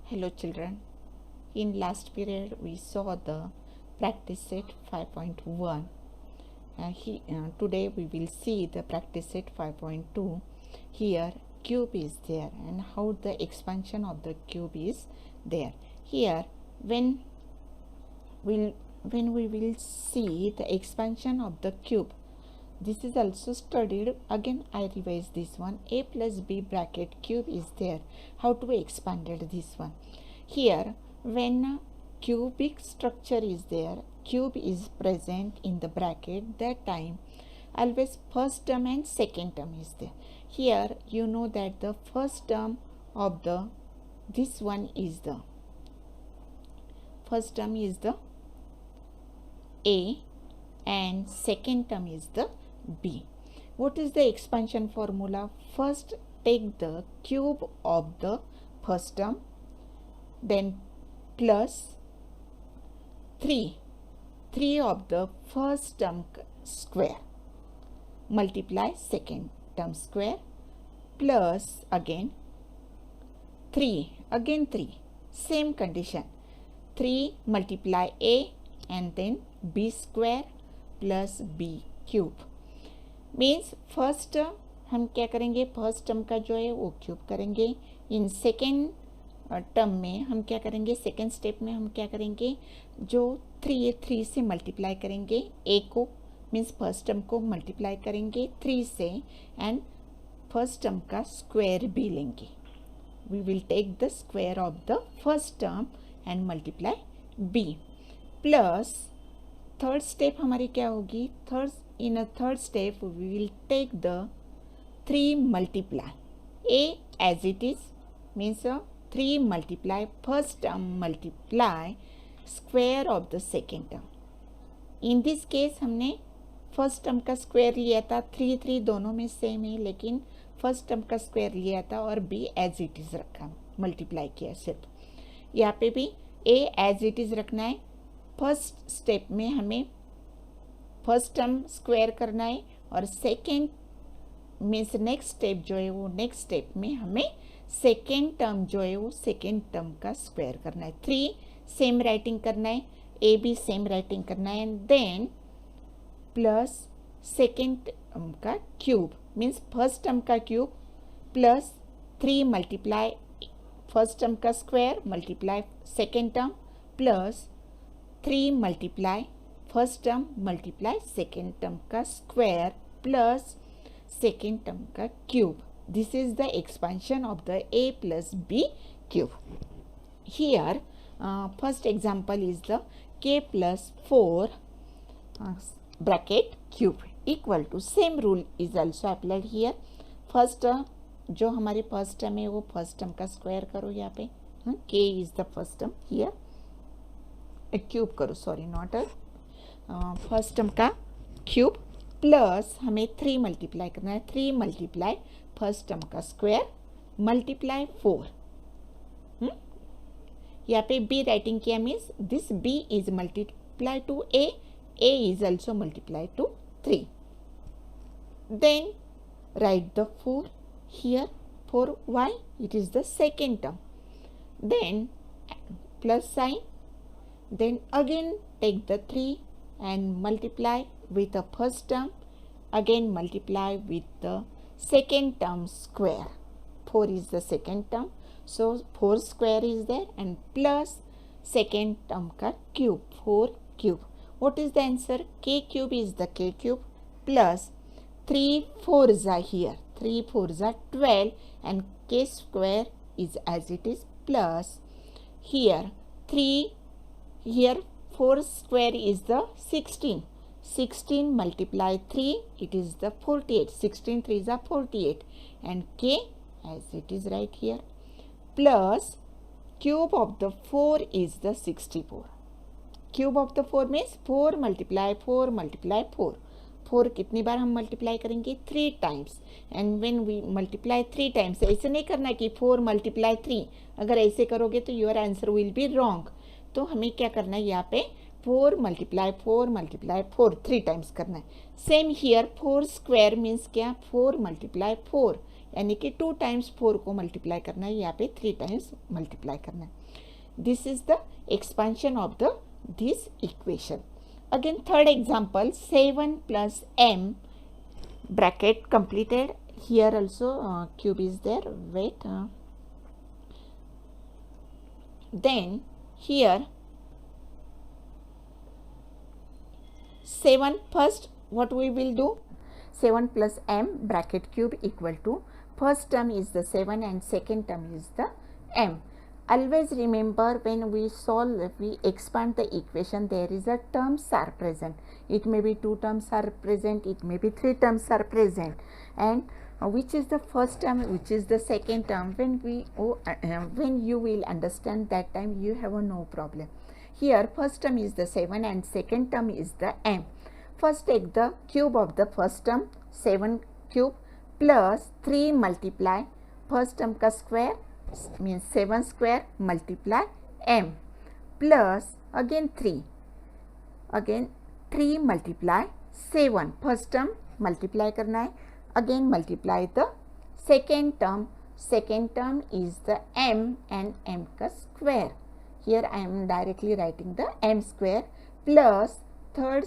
Hello children, in last period we saw the practice set 5.1. Today we will see the practice set 5.2. Here cube is there and how the expansion of the cube is there. Here when we will see the expansion of the cube, this is also studied. Again I revise this one. A plus b bracket cube is there. How to expanded this one? Here when cubic structure is there, cube is present in the bracket, that time always first term and second term is there. Here you know that the first term of the this one is the first term is the A and second term is the B. What is the expansion formula? First take the cube of the first term, then plus 3 of the first term square, multiply second term square, plus again 3, same condition, 3 multiply A and then B square plus B cube. Means first हम क्या करेंगे, first term का जो है वो cube करेंगे. In second term में हम क्या करेंगे, सेकेंड स्टेप में हम क्या करेंगे, जो 3 से मल्टीप्लाई करेंगे ए को, मीन्स फर्स्ट टर्म को मल्टीप्लाई करेंगे 3 से एंड फर्स्ट टर्म का स्क्वायर भी लेंगे. We will take the square of the first term and multiply b. Plus third step हमारी क्या होगी, in a third step we will take the 3 multiply A as it is, means 3 multiply first term multiply square of the second term. In this case हमने first term का square लिया था, 3 दोनों में same है, लेकिन फर्स्ट टर्म का square लिया था और B एज इट इज़ रखा, मल्टीप्लाई किया सिर्फ. यहाँ पे भी A एज इट इज़ रखना है. फर्स्ट स्टेप में हमें फर्स्ट टर्म स्क्वायर करना है और सेकेंड मीन्स नेक्स्ट स्टेप जो है वो नेक्स्ट स्टेप में हमें सेकेंड टर्म जो है वो सेकेंड टर्म का स्क्वायर करना है. 3 सेम राइटिंग करना है, ए बी सेम राइटिंग करना है and then plus second term का क्यूब, मीन्स फर्स्ट टर्म का cube plus 3 multiply first term का square multiply second term plus 3 multiply first term multiply second term का square plus second term का cube. This is the expansion of the A plus B cube. Here first example is the K plus 4 bracket cube equal to, same rule is also applied here. First जो हमारे first term है वो first term का square करो, यहाँ पे K is the first term, here cube करो, sorry not a first term का क्यूब प्लस हमें 3 मल्टीप्लाई करना है, 3 मल्टीप्लाई फर्स्ट टर्म का स्क्वायर मल्टीप्लाई 4. यहाँ पे बी राइटिंग किया, means this B is multiply to A is also multiply to 3. Then write the 4 here, 4 Y, it is the second term. Then plus sign, then again take the 3 and multiply with the first term, again multiply with the second term square. 4 is the second term, so 4 square is there and plus second term ka cube, 4 cube. What is the answer? K cube is the K cube plus 3 4s are here, 3 4s are 12 and K square is as it is plus here 3, here 4 square is the 16 multiply 3, it is the 48, 16 3s are 48 and K as it is right here plus cube of the 4 is the 64. cube of the 4 means 4 multiply 4 multiply 4. 4 कितनी बार हम multiply करेंगे, 3 times. And when we multiply 3 times, ऐसे नहीं करना कि 4 multiply 3, अगर ऐसे करोगे तो your answer will be wrong. तो हमें क्या करना है, यहाँ पे 4 मल्टीप्लाई 4 3 टाइम्स करना है. सेम हियर 4 स्क्वायर मीन्स क्या, 4 मल्टीप्लाई 4 यानी कि 2 टाइम्स 4 को मल्टीप्लाई करना है, यहाँ पे 3 टाइम्स मल्टीप्लाई करना है. This is the expansion of the this equation. Again third example, 7 plus m bracket completed. Here also cube is there. Wait. Then here 7 first, what we will do? 7 plus m bracket cube equal to, first term is the 7 and second term is the m. Always remember, when we solve, we expand the equation, there is a terms are present. It may be 2 terms are present, it may be 3 terms are present, and which is the first term, which is the second term, when you will understand, that time you have no problem. Here first term is the 7 and second term is the m. First take the cube of the first term, 7 cube plus 3 multiply first term ka square, means 7 square multiply m, plus again 3 multiply 7, first term multiply करना है, again multiply the second term is the m and m का square. Here I am directly writing the m square plus third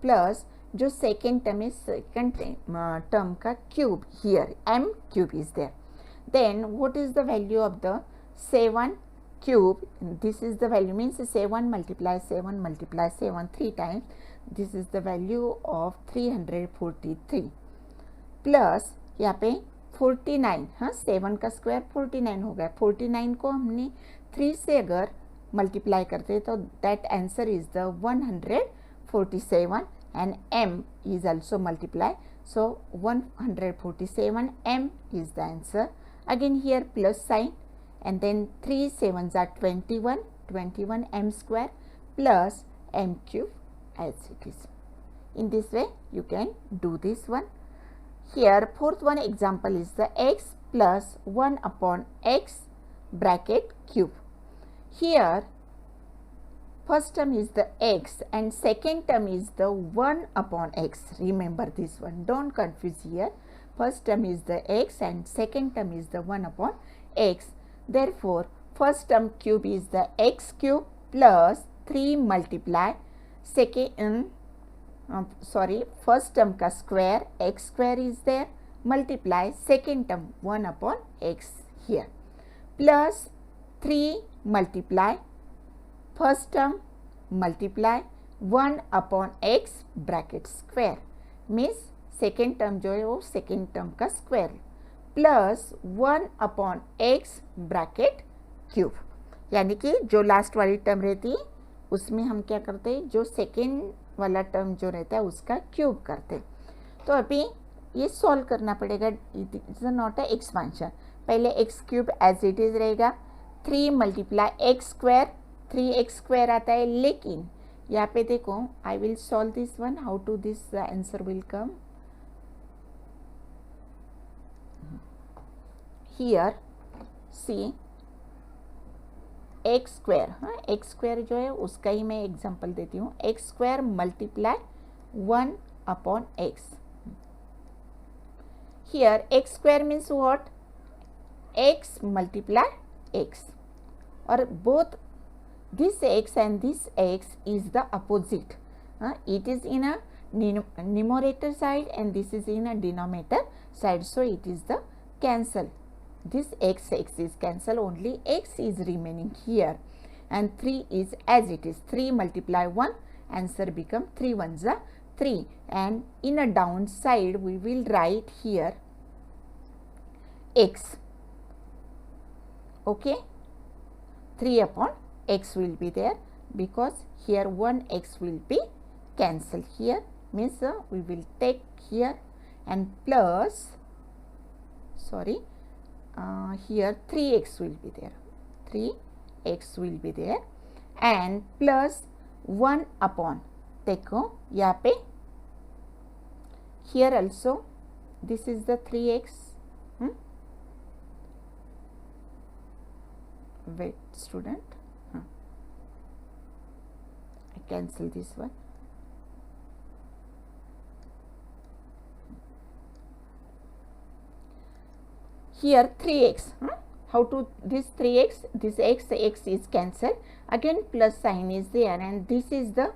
plus जो second term is second term का cube, here m cube is there. Then what is the value of the 7 cube? This is the value, means 7 multiply 7 multiply 7 3 times. This is the value of 343 plus यहाँ पे 49, हाँ 7 का square 49 हो गया. 49 को हमने 3 से अगर मल्टीप्लाई करते तो that answer is the 147 and m is also multiply. So 147 m is the answer. Again here plus sign, and then 3 7s are 21 m square plus m cube as it is. In this way you can do this one. Here fourth one example is the x plus 1 upon x bracket cube. Here first term is the x and second term is the 1 upon x. Remember this one, don't confuse here. First term is the x and second term is the 1 upon x. Therefore first term cube is the x cube plus 3 multiply first term ka square, x square is there, multiply second term 1 upon x here, plus 3 multiply first term multiply 1 upon x bracket square, means second term जो है वो second term का square plus 1 upon x bracket cube. यानी कि जो last वाली term रहती है उसमें हम क्या करते हैं, जो सेकेंड वाला टर्म जो रहता है उसका क्यूब करते. तो अभी ये सॉल्व करना पड़ेगा. It is not a expansion. पहले X cube as it is रहेगा, 3 multiply x square, 3x square आता है. लेकिन यहाँ पे देखो, I will solve this one, how to this answer will come. Here see x square, हाँ x स्क्वायर जो है उसका ही मैं एग्जांपल देती हूँ. x square multiply 1 upon x. Here x square means what, x multiply x, और both this x and this x is the opposite. It is in a numerator side and this is in a denominator side, so it is the cancel. This x is cancel, only x is remaining here, and 3 is as it is. 3 multiply 1, answer become 3 ones are 3, and in a down side we will write here x. Okay, 3 upon x will be there, because here 1x will be cancelled. Here means we will take here and plus, sorry, here 3x will be there, 3x will be there, and plus 1 upon, देखो यहाँ पे, here also this is the 3x. Wait student, I cancel this one. here 3x. How to this 3x, this x is cancelled, again plus sign is there, and this is the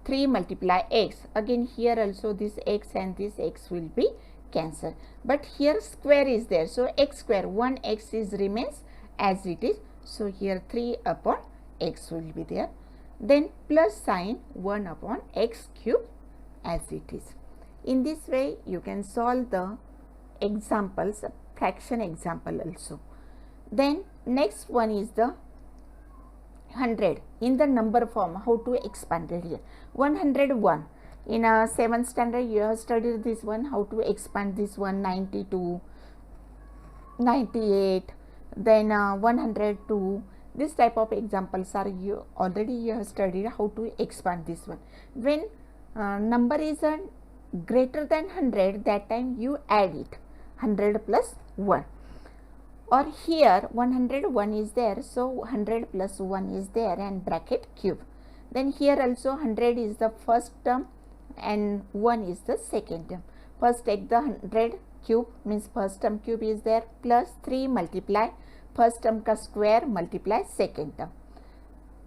3 multiply x, again here also this x and this x will be cancelled, but here square is there, so x square 1x is remains as it is, so here 3 upon x will be there, then plus sign 1 upon x cube as it is. In this way you can solve the examples, fraction example also. Then next one is the 100 in the number form, how to expand it here. 101 in a 7th standard you have studied this one, how to expand this one. 92, 98, then 102, this type of examples are you have studied how to expand this one. When number is greater than 100, that time you add it 100 plus 1, or here 101 is there, so 100 plus 1 is there and bracket cube. Then here also 100 is the first term and 1 is the second term. First take the 100 cube, means first term cube is there, plus 3 multiply first term ka square multiply second term,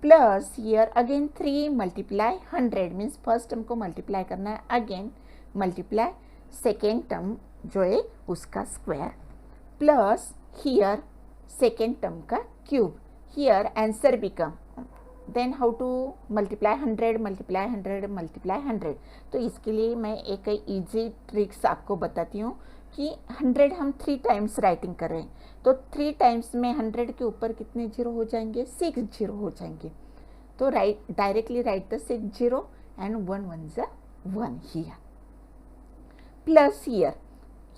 plus here again 3 multiply 100, means first term को multiply करना है, again multiply second term जो है उसका square, plus here second term का cube. Here answer become, then how to multiply 100 multiply 100 multiply 100. तो इसके लिए मैं एक easy tricks आपको बताती हूँ कि 100 हम 3 टाइम्स राइटिंग कर रहे हैं, तो 3 टाइम्स में 100 के ऊपर कितने जीरो हो जाएंगे, 6 जीरो हो जाएंगे. तो directly right the 6 zero and 1 1 जा 1 here, plus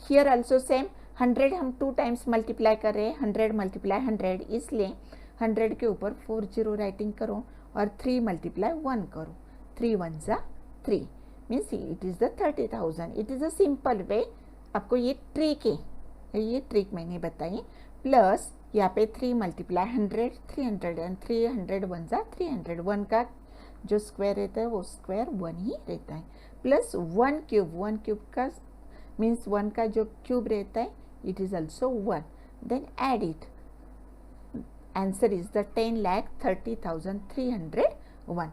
here also same 100 हम 2 टाइम्स मल्टीप्लाई कर रहे हैं, 100 मल्टीप्लाई 100, इसलिए 100 के ऊपर 4 जीरो राइटिंग करो और 3 मल्टीप्लाई 1 करो, 3 1 जा 3, means it is the 30,000. It is a simple way. आपको ये ट्रिक मैंने बताई. प्लस यहाँ पे 3 मल्टीप्लाई 100 300 एंड 300 1 जा 300, 1 का जो स्क्वायर रहता है वो स्क्वायर 1 ही रहता है, प्लस 1 क्यूब का मीन्स 1 का जो क्यूब रहता है it is also 1, then add it, answer is the 10,30,301.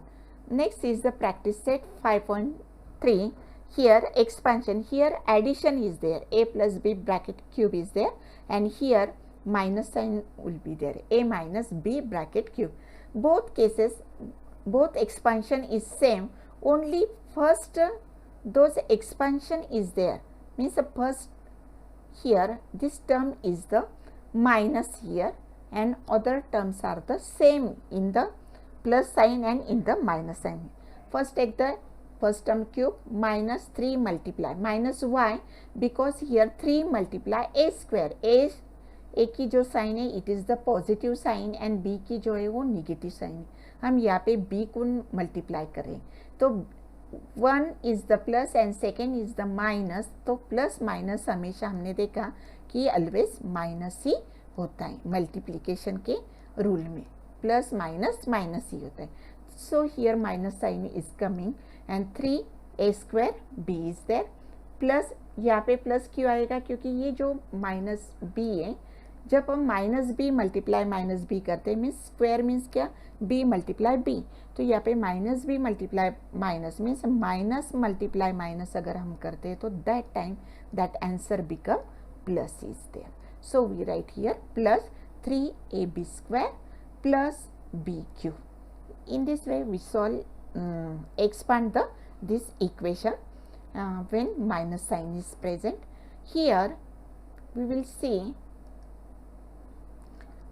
Next is the practice set 5.3. here expansion, here addition is there, a plus b bracket cube is there, and here minus sign will be there, a minus b bracket cube. Both cases, both expansion is same, only first those expansion is there, means the first here this term is the minus here and other terms are the same in the plus sign and in the minus sign. First take the first term cube, minus 3 multiply minus y, because here 3 multiply a square, a की जो sign है it is the positive sign and b की जो है वो negative sign है. हम यहाँ पे b को मल्टीप्लाई करें तो 1 is the plus and second is the minus, तो प्लस माइनस हमेशा हमने देखा कि ऑलवेज माइनस ही होता है मल्टीप्लिकेशन के रूल में, प्लस माइनस माइनस ही होता है. So here minus sign is coming and 3a square b is there, plus यहाँ पे प्लस क्यों आएगा, क्योंकि ये जो माइनस b है, जब हम minus b multiply minus b करते हैं मीन्स स्क्वायर मीन्स क्या, b मल्टीप्लाई b, तो यहाँ पे minus b multiply minus means minus multiply minus अगर हम करते हैं तो that time that answer become plus is there. So we write here plus 3ab square plus b cube. In this way we solve expand this equation when minus sign is present. Here we will see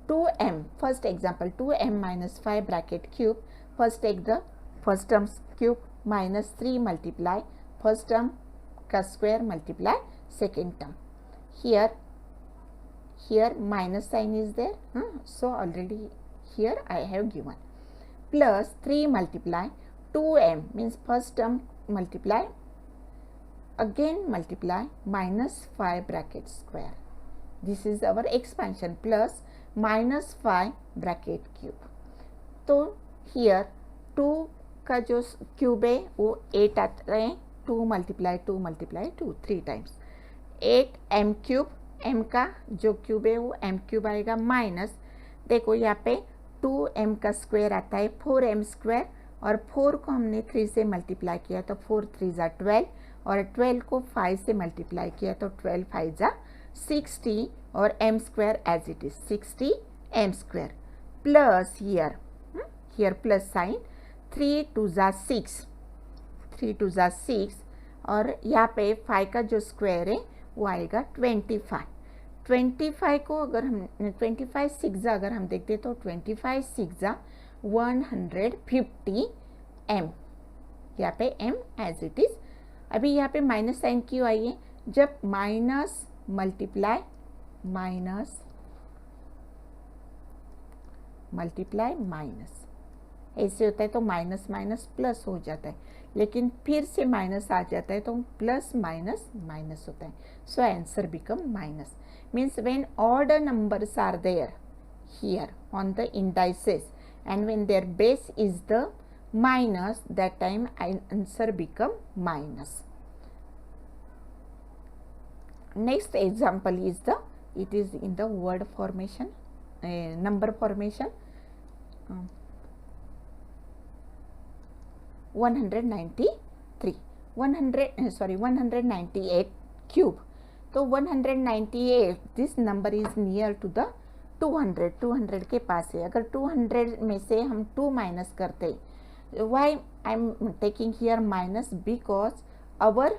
2m, first example 2m minus 5 bracket cube. First take the first term's cube minus 3 multiply first term का square multiply second term. Here minus sign is there, so already here I have given, plus 3 multiply 2m means first term multiply again multiply minus 5 bracket square. This is our expansion, plus minus 5 bracket cube. तो here 2 का जो cube है वो 8 आता है, 2 multiply 2 multiply 2 3 times 8m cube m का जो cube है वो m क्यूब आएगा, माइनस देखो यहाँ पे 2m का स्क्वायर आता है 4m स्क्वायर, और 4 को हमने 3 से मल्टीप्लाई किया तो 4 3 ज़ा 12, और 12 को 5 से मल्टीप्लाई किया तो 12 5 ज़ा 60, और m square as it is 60 m square plus here plus sign 3 2 ज़ा 6, 3 2 ज़ा 6, और यहाँ पे 5 का जो स्क्वायर है वो आएगा 25। 25 को अगर हम 25 6 ज़ा अगर हम देखते तो 25 6 ज़ा 150 m, यहाँ पे m एज इट इज। अभी यहाँ पे माइनस साइन क्यों आई है? जब माइनस मल्टीप्लाई माइनस ऐसे होता है तो माइनस माइनस प्लस हो जाता है, लेकिन फिर से माइनस आ जाता है तो प्लस माइनस माइनस होता है। So answer become minus, means when odd numbers are there here on the indices and when their base is the minus, that time answer become minus. Next example is it is in the word formation, number formation. 198 cube. तो 198 this number is near to the 200 के पास है। अगर 200 में से हम 2 minus करते, why I am taking here minus, because our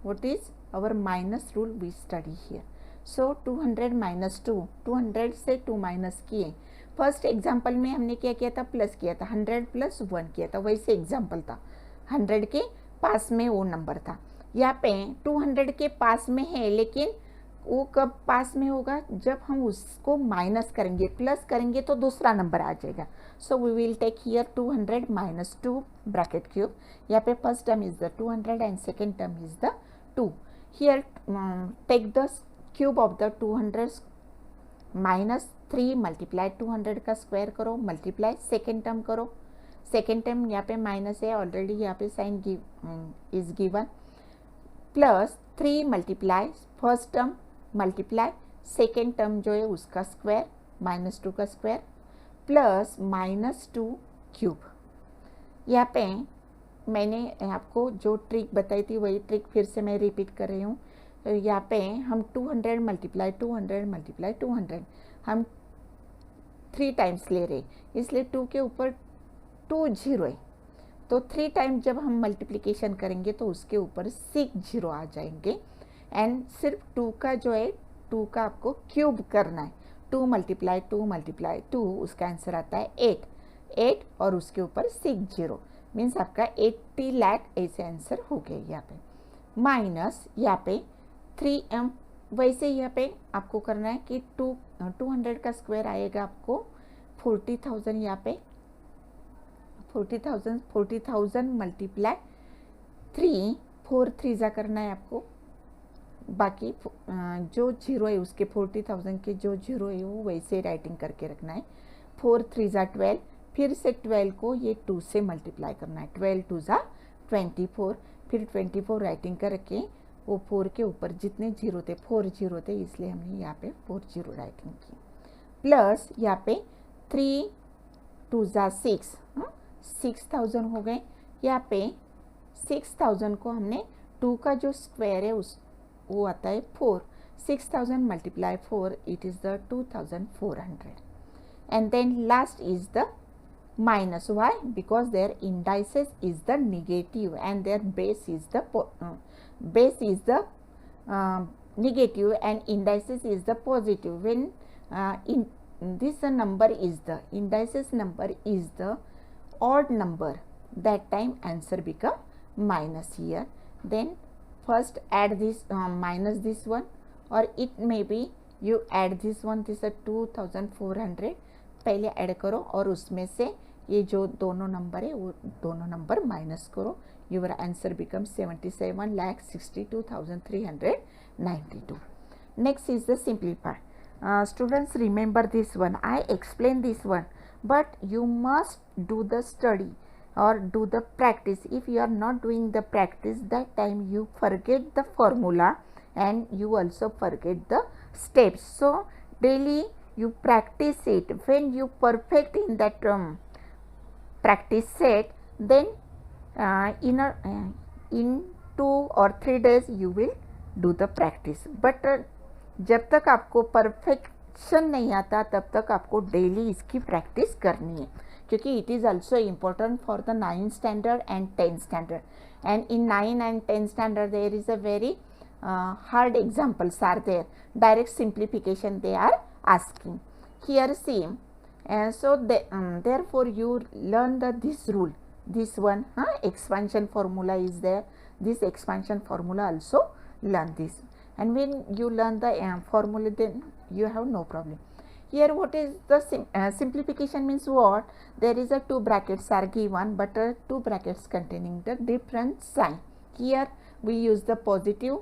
what is our minus rule we study here. So 200 minus 2, 200 से 2 minus किए। फर्स्ट एग्जाम्पल में हमने क्या किया था? प्लस किया था, 100 प्लस 1 किया था, वैसे एग्जाम्पल था, 100 के पास में वो नंबर था। यहाँ पे 200 के पास में है, लेकिन वो कब पास में होगा? जब हम उसको माइनस करेंगे, प्लस करेंगे तो दूसरा नंबर आ जाएगा। So we will take here 200 minus 2 bracket cube. यहाँ पे first term is the 200 and second term is the 2। Here take the cube of the 200 minus 3 multiply 200 का स्क्वायर करो, मल्टीप्लाई सेकेंड टर्म करो। सेकेंड टर्म यहाँ पे minus है already, यहाँ पे sign is given, plus 3 multiply first term multiply second term जो है उसका स्क्वायर माइनस 2 का स्क्वायर, प्लस माइनस 2 क्यूब। यहाँ पे मैंने आपको जो ट्रिक बताई थी वही ट्रिक फिर से मैं रिपीट कर रही हूँ। तो यहाँ पे हम 200 मल्टीप्लाई 200 हम 3 टाइम्स ले रहे, इसलिए 2 के ऊपर 2 जीरो है, तो 3 टाइम जब हम मल्टीप्लिकेशन करेंगे तो उसके ऊपर 6 जीरो आ जाएंगे। एंड सिर्फ 2 का जो है 2 का आपको क्यूब करना है, 2 मल्टीप्लाई 2 उसका आंसर आता है 8 और उसके ऊपर 6 जीरो, मीन्स आपका 80 लाख ऐसे आंसर हो गए। यहाँ पे माइनस यहाँ पे 3m, वैसे यहाँ पे आपको करना है कि 200 का स्क्वायर आएगा आपको 40,000, यहाँ पे 40,000 मल्टीप्लाई 3 4 3 जा करना है आपको, बाकी जो जीरो है उसके 40,000 के जो जीरो है वो वैसे राइटिंग करके रखना है। 4 3 जा 12, फिर से 12 को ये 2 से मल्टीप्लाई करना है, 12 2 जा 24, फिर 24 राइटिंग करके वो 4 के ऊपर जितने जीरो थे 4 जीरो थे, इसलिए हमने यहाँ पे 4 जीरो राइटिंग की, प्लस यहाँ पे 3 2 जा 6, 6,000 हो गए। यहाँ पे 6,000 को हमने 2 का जो स्क्वायर है वो आता है 4, 6,000 multiply 4 it is the 2,400, and then last is the minus. Why? Because their indices is the negative and their base is the negative and indices is the positive. When in this number is the indices number is the odd number, that time answer become minus here. Then first add this minus this one, or it may be you add this one, this is 2,400 पहले add करो और उसमें से ये जो दोनों number है वो दोनों नंबर माइनस करो, your answer become 77,62,392. Next is the simplify. Students, remember this one, I explain this one, but you must do the study or do the practice. If you are not doing the practice, that time you forget the formula and you also forget the steps. So daily you practice it. When you perfect in that practice set, then in 2 or 3 days you will do the practice. But जब तक आपको perfection नहीं आता तब तक आपको daily इसकी practice करनी है, क्योंकि it is also important for the 9th standard and 10th standard. And in 9 and 10 standard there is a very hard examples are there. Direct simplification they are asking. Here see, so therefore you learn this rule. This one, expansion formula is there. This expansion formula also learn this. And when you learn the formula, then you have no problem. Here what is the simplification means what? There is a 2 brackets are given, but 2 brackets containing the different sign. Here we use the positive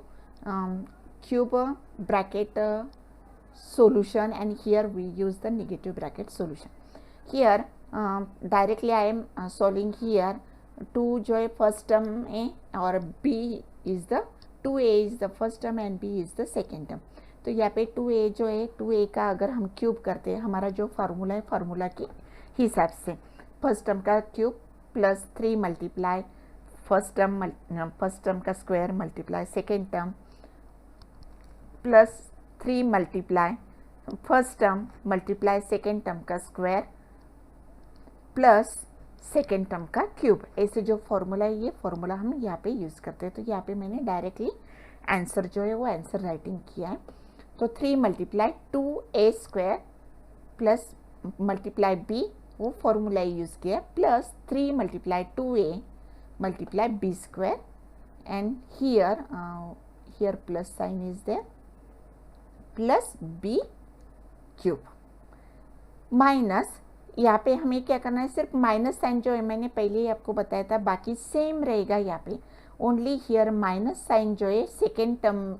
cube bracket solution, and here we use the negative bracket solution. Here directly I am solving here. 2 जो है first term है और b is the 2a is the first term and b is the second term. तो यहाँ पे 2a जो है 2a का अगर हम क्यूब करते हैं, हमारा जो फार्मूला है फार्मूला के हिसाब से फर्स्ट टर्म का cube plus 3 multiply first term का square multiply second term plus 3 multiply first term multiply second term का स्क्वायर प्लस सेकेंड टर्म का क्यूब. ऐसे जो फॉर्मूला है ये फॉर्मूला हम यहाँ पे यूज़ करते हैं. तो यहाँ पे मैंने डायरेक्टली आंसर जो है वो आंसर राइटिंग किया है. तो 3 multiply 2a² plus multiply b वो फॉर्मूला यूज़ किया plus 3 multiply 2a multiply b² and here plus sign is there plus b³ minus यहाँ पे हमें क्या करना है, सिर्फ माइनस साइन जो है मैंने पहले ही आपको बताया था, बाकी सेम रहेगा यहाँ पे. ओनली हियर माइनस साइन जो है सेकेंड टर्म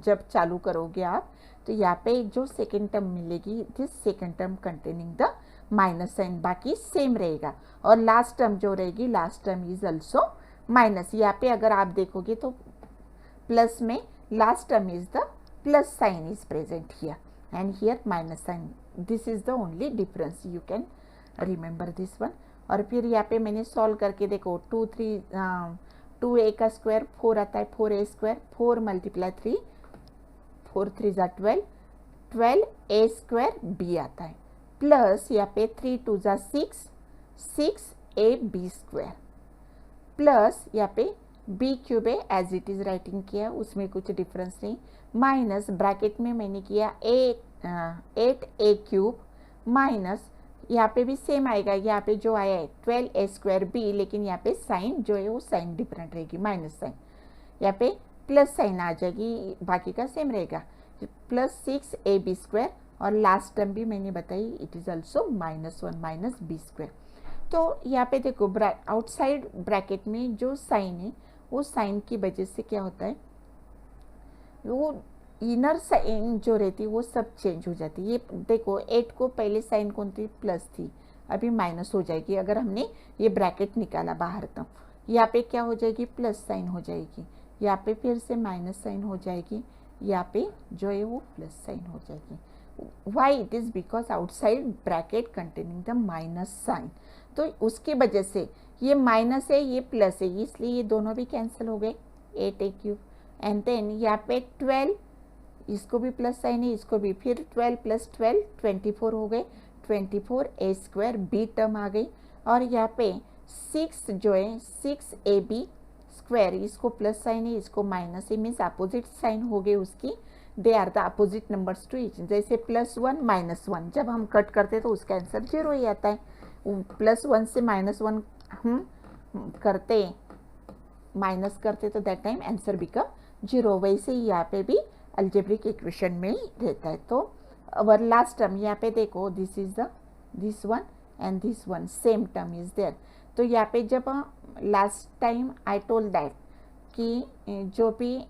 जब चालू करोगे आप तो यहाँ पे जो सेकेंड टर्म मिलेगी this second term containing the minus sign, बाकी सेम रहेगा. और लास्ट टर्म जो रहेगी last term is also minus. यहाँ पे अगर आप देखोगे तो प्लस में last term is the plus sign is present here and here minus sign. This is the only difference. You can remember this one. और फिर यहाँ पे मैंने सॉल्व करके देखो 2a का स्क्वायर 4 आता है 4a², 4 मल्टीप्लाई 3 4 3 ज़ा 12 12a² b आता है प्लस यहाँ पे 3 2 ज़ा 6 6ab² प्लस यहाँ पे b³ है एज इट इज़ राइटिंग किया, उसमें कुछ डिफरेंस नहीं. माइनस ब्रैकेट में मैंने किया 8a³ माइनस यहाँ पे भी सेम आएगा. यहाँ पे जो आया है 12a² b, लेकिन यहाँ पे साइन जो है वो साइन डिफरेंट रहेगी माइनस साइन. यहाँ पे प्लस साइन आ जाएगी, बाकी का सेम रहेगा प्लस 6ab² और लास्ट टर्म भी मैंने बताई इट इज़ ऑल्सो -1 -b². तो यहाँ पे देखो आउटसाइड ब्रैकेट में जो साइन है वो साइन की वजह से क्या होता है, वो इनर साइन जो रहती है वो सब चेंज हो जाती है. ये देखो 8 को पहले साइन कौन थी प्लस थी, अभी माइनस हो जाएगी अगर हमने ये ब्रैकेट निकाला बाहर. तो यहाँ पे क्या हो जाएगी प्लस साइन हो जाएगी, यहाँ पे फिर से माइनस साइन हो जाएगी, यहाँ पे जो है वो प्लस साइन हो जाएगी. Why it is because outside bracket containing the minus sign. तो उसकी वजह से ये माइनस है ये प्लस है, इसलिए ये दोनों भी कैंसिल हो गए 8a³ एंड देन यहाँ पे 12 इसको भी प्लस साइन है इसको भी, फिर 12 + 12 24 हो गए 24a² b टर्म आ गई. और यहाँ पे 6 जो है 6ab² इसको प्लस साइन है इसको माइनस है, मीन्स अपोजिट साइन हो गए उसकी. They are the opposite numbers to each. जैसे +1 -1 जब हम कट करते तो उसका आंसर 0 ही आता है. +1 से -1 हम करते माइनस करते तो दैट टाइम आंसर बिकम 0. वैसे ही यहाँ पे भी अलजेब्रिक इक्वेशन में ही रहता है. तो अवर लास्ट टर्म यहाँ पे देखो this is the this one and this one same term is there. तो यहाँ पे जब last time I told that कि जो भी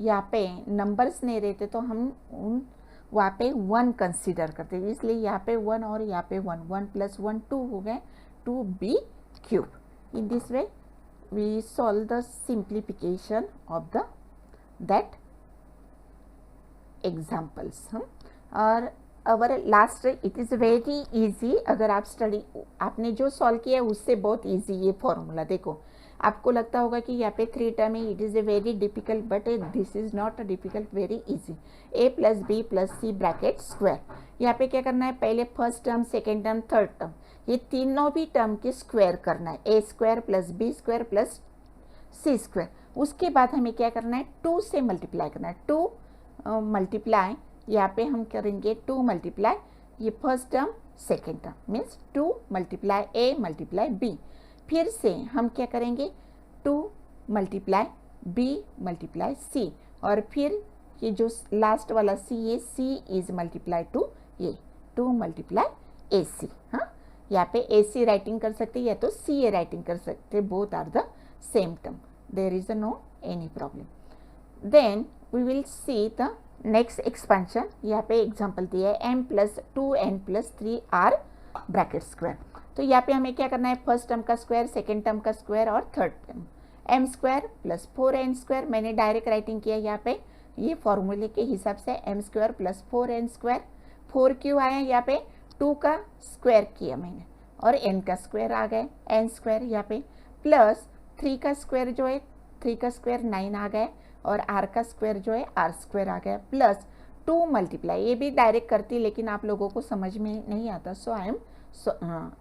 यहाँ पे नंबर्स नहीं रहते तो हम उन वहाँ पे 1 कंसीडर करते हैं, इसलिए यहाँ पे 1 और यहाँ पे 1 1 + 1 2 हो गए 2b³. In this way we solve the simplification of the that examples. और our last it is very easy. अगर आप स्टडी आपने जो सॉल्व किया है उससे बहुत इजी ये फॉर्मूला. देखो आपको लगता होगा कि यहाँ पे 3 टर्म है, it is a very difficult, but this is not a difficult, very easy. a plus B plus C bracket square. यहाँ पे क्या करना है, पहले first term, second term, third term, ये तीनों भी टर्म के स्क्वायर करना है. a square plus B square plus C square. उसके बाद हमें क्या करना है, 2 से मल्टीप्लाई करना है. 2 मल्टीप्लाई, यहाँ पे हम करेंगे 2 मल्टीप्लाई ये first term second term, means 2 multiply a multiply b. फिर से हम क्या करेंगे, 2 मल्टीप्लाई b मल्टीप्लाई c, और फिर ये जो लास्ट वाला c है, c इज मल्टीप्लाई टू ये 2 मल्टीप्लाई ac. हाँ, यहाँ पे ac राइटिंग कर सकते या तो ca राइटिंग कर सकते, both are the same term, there is no any problem. Then we will see the next expansion. यहाँ पे एग्जाम्पल दिया है m plus 2n plus 3r bracket square. तो यहाँ पे हमें क्या करना है, फर्स्ट टर्म का स्क्वायर, सेकेंड टर्म का स्क्वायर और third term. m square plus 4n square, मैंने डायरेक्ट राइटिंग किया यहाँ पे ये फॉर्मूले के हिसाब से, m square plus 4n square. 4 क्यों आया, यहाँ पे 2 का स्क्वायर किया मैंने और n का स्क्वायर आ गया, n स्क्वायर यहाँ पे, प्लस 3 का स्क्वायर जो है, 3 का स्क्वायर 9 आ गया, और r का स्क्वायर जो है r स्क्वायर आ गया, प्लस 2 मल्टीप्लाई. ये भी डायरेक्ट करती लेकिन आप लोगों को समझ में नहीं आता, so I am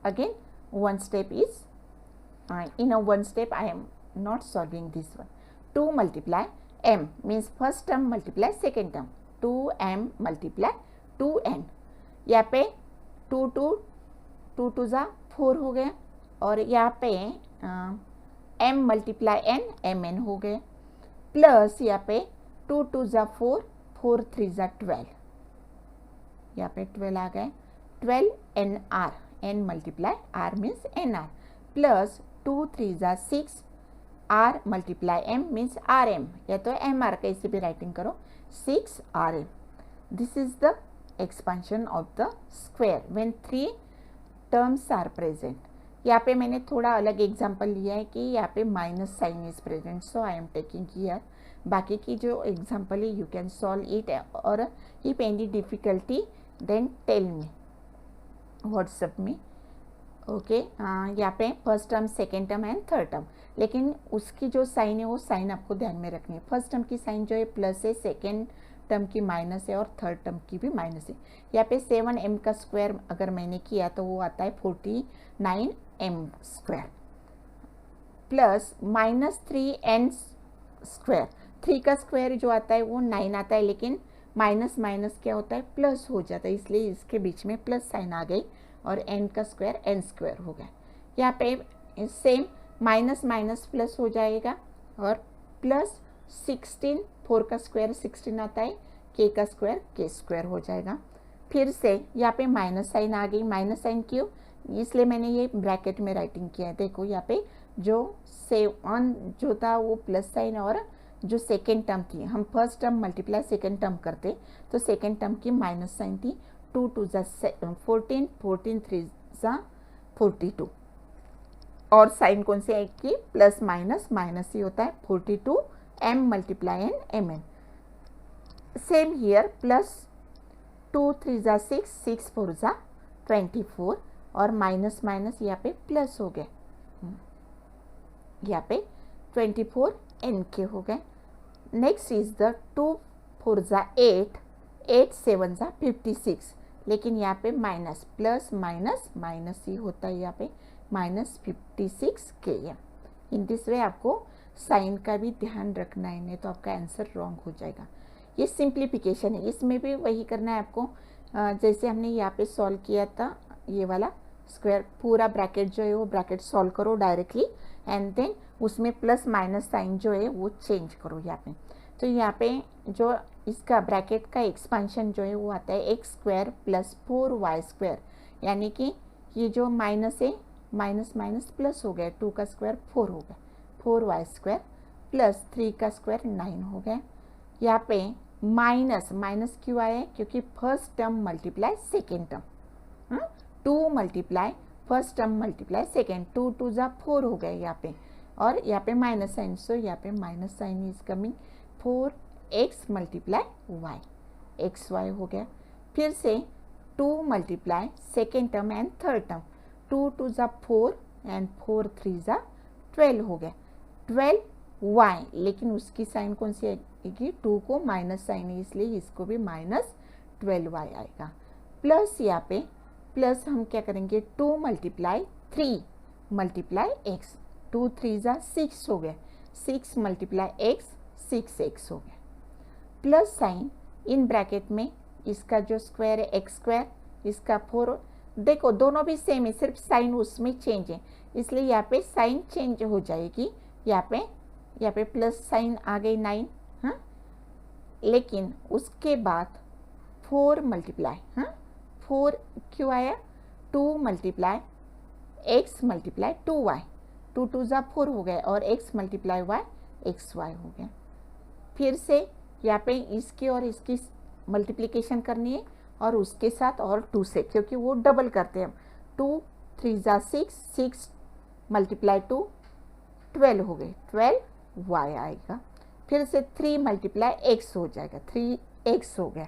again one step is in a one step I am not solving this one. 2 multiply m means first term multiply second term, 2m multiply 2n. यहाँ पे 2 2 जा 4 हो गया, और यहाँ पे m मल्टीप्लाई n mn हो गए, प्लस यहाँ पे 2 2 जा 4, 4 3 जा 12, यहाँ पे 12 आ गए, 12 nr, n multiply r means nr, plus 2 3 जा 6, r multiply m means rm, या तो mr कैसे भी राइटिंग करो, 6 rm. This is the expansion of the square when 3 terms are present. यहाँ पे मैंने थोड़ा अलग एग्जाम्पल लिया है कि यहाँ पे minus sign is present, so I am taking here. बाकी की जो एग्जाम्पल है यू कैन सॉल्व इट, और if any difficulty then tell me WhatsApp में. ओके, यहाँ पे first term, second term and third term, लेकिन उसकी जो साइन है वो साइन आपको ध्यान में रखनी है. फर्स्ट टर्म की साइन जो है प्लस है, सेकेंड टर्म की माइनस है, और थर्ड टर्म की भी माइनस है. यहाँ पे 7m का स्क्वायर अगर मैंने किया तो वो आता है 49m square, plus minus 3n square. 3 का स्क्वायर जो आता है वो 9 आता है, लेकिन माइनस माइनस क्या होता है, प्लस हो जाता है, इसलिए इसके बीच में प्लस साइन आ गई, और n का स्क्वायर n स्क्वायर हो गया. यहाँ पे सेम माइनस माइनस प्लस हो जाएगा, और प्लस 16, 4 का स्क्वायर 16 आता है, k का स्क्वायर k स्क्वायर हो जाएगा. फिर से यहाँ पे माइनस साइन आ गई. माइनस साइन क्यों, इसलिए मैंने ये ब्रैकेट में राइटिंग किया है. देखो यहाँ पे जो 7 जो था वो प्लस साइन, और जो सेकेंड टर्म थी, हम first term multiply second term करते तो सेकेंड टर्म की माइनस साइन थी. 2 2 जा 14, 14 3 जा 42, और साइन कौन से एक की, प्लस माइनस माइनस ही होता है. 42 m multiply n mn. Same here, plus 2 3 जा 6, 6 4 जा 24, और माइनस माइनस यहाँ पे प्लस हो गए, यहाँ पे 24 n के हो गए. नेक्स्ट इज द 2 4 जा 8, 8 7 जा 56, लेकिन यहाँ पे माइनस, प्लस माइनस माइनस ही होता है, यहाँ पे माइनस 56 के. इन दिस वे आपको साइन का भी ध्यान रखना है, नहीं तो आपका आंसर रॉन्ग हो जाएगा. ये सिंप्लीफिकेशन है, इसमें भी वही करना है आपको जैसे हमने यहाँ पे सॉल्व किया था. ये वाला स्क्वायर पूरा ब्रैकेट जो है वो ब्रैकेट सॉल्व करो डायरेक्टली, एंड देन उसमें प्लस माइनस साइन जो है वो चेंज करो यहाँ पे. तो यहाँ पे जो इसका ब्रैकेट का एक्सपेंशन जो है वो आता है x square plus 4y square, यानी कि ये जो माइनस है, माइनस माइनस प्लस हो गया, 2 का स्क्वायर 4 हो गया, 4y स्क्वायर प्लस 3 का स्क्वायर 9 हो गया. यहाँ पे माइनस माइनस क्यों आया है, क्योंकि first term multiply second term, 2 multiply first term multiply second, 2 2 जा 4 हो गए यहाँ पे, और यहाँ पे माइनस साइन, सो यहाँ पे minus sign is coming. 4x multiply y, X Y हो गया। फिर से 2 multiply second term and third term, 2 2 ज़ा 4 एंड 4 3 ज़ा 12 हो गया। 12 वाई, लेकिन उसकी साइन कौन सी आएगी, 2 को माइनस साइन है इसलिए इसको भी माइनस 12 वाई आएगा। प्लस यहाँ पे प्लस हम क्या करेंगे, 2 मल्टीप्लाई 3 मल्टीप्लाई एक्स, 2 3 ज़ा 6 हो गया, 6 मल्टीप्लाई एक्स 6x हो गया। प्लस साइन इन ब्रैकेट में इसका जो स्क्वायर है एक्स स्क्वायर, इसका 4, देखो दोनों भी सेम है, सिर्फ साइन उसमें चेंज है इसलिए यहाँ पे साइन चेंज हो जाएगी। यहाँ पे प्लस साइन आ गई 9, हाँ, लेकिन उसके बाद 4 मल्टीप्लाई, हाँ 4 क्यों आया, 2 मल्टीप्लाई एक्स मल्टीप्लाई 2y, 2 2 ज़ा 4 हो गया और x मल्टीप्लाई y xy हो गया। फिर से यहाँ पे इसकी और इसकी मल्टीप्लिकेशन करनी है और उसके साथ और 2 से, क्योंकि वो डबल करते हैं। 2 3 ज़ा 6, 6 मल्टीप्लाई 2 12 हो गए, 12 y आएगा। फिर से 3 मल्टीप्लाई x हो जाएगा, 3x हो गया।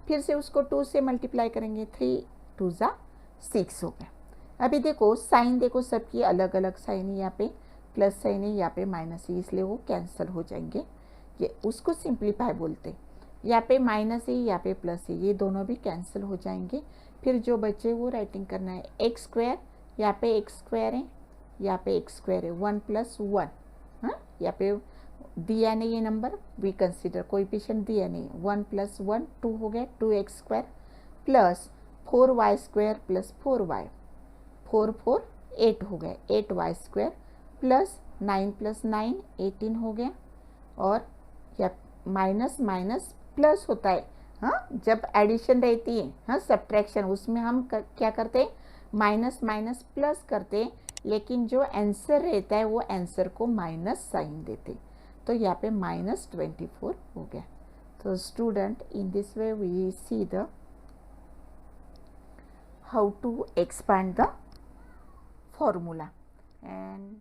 फिर से उसको 2 से मल्टीप्लाई करेंगे, 3 2 ज़ा 6 हो गया। अभी देखो साइन, देखो सबकी अलग अलग साइन है, यहाँ पे प्लस साइन है, यहाँ पे माइनस है, इसलिए वो कैंसिल हो जाएंगे। ये उसको सिंप्लीफाई बोलते हैं। यहाँ पे माइनस है, यहाँ पे प्लस है, ये दोनों भी कैंसिल हो जाएंगे। फिर जो बचे वो राइटिंग करना है, एक्स स्क्वायर, यहाँ पे एक्स स्क्वायर है, यहाँ पे एक्स स्क्वायर है, 1 + 1, हाँ यहाँ पे दिया नहीं ये नंबर, वी कंसिडर कोएफिशिएंट दिया नहीं, 1 + 1 2 हो गया, 2x square plus 4y square plus 4y, 4 4 8 हो गया, 8y स्क्वायर प्लस 9 + 9 18 हो गया। और या माइनस माइनस प्लस होता है, हाँ जब एडिशन रहती है, हाँ सब्ट्रैक्शन, उसमें हम क्या करते हैं, माइनस माइनस प्लस करते हैं, लेकिन जो आंसर रहता है वो आंसर को माइनस साइन देते। तो यहाँ पे -24 हो गया। तो student, in this way we see the how to expand the formula, and